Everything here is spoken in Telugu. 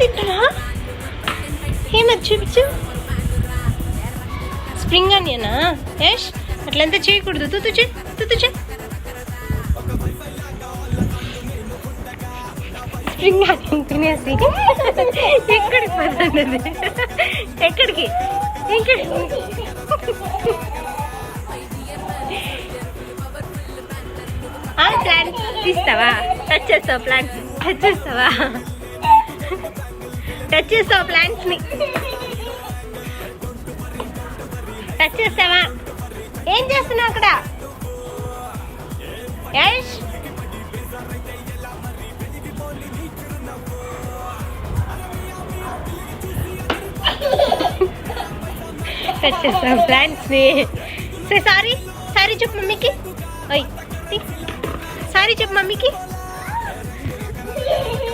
తింటున్నా ఏమది చూపించు. స్ప్రింగ్ ఆనియనా యష్? అట్లంతా చేయకూడదు. తుతుచే తుతుచే. స్ప్రింగ్ ఆనియన్ తినేసి ఎక్కడికి పోతుంది? ఎక్కడికి ఎక్కడికి? ప్లాంట్స్ తీస్తావా? టచ్ చేస్తావా? ప్లాంట్స్ టచ్ చేస్తావా? టచ్ చేస్తావా? ప్లాంట్స్ని టచ్ చేస్తావా? ఏం చేస్తున్నావు అక్కడ యష్? టచ్ చేస్తావా ప్లాంట్స్ని? సారీ సారీ చెప్పు మమ్మీకి. సారీ చెప్పు మమ్మీకి.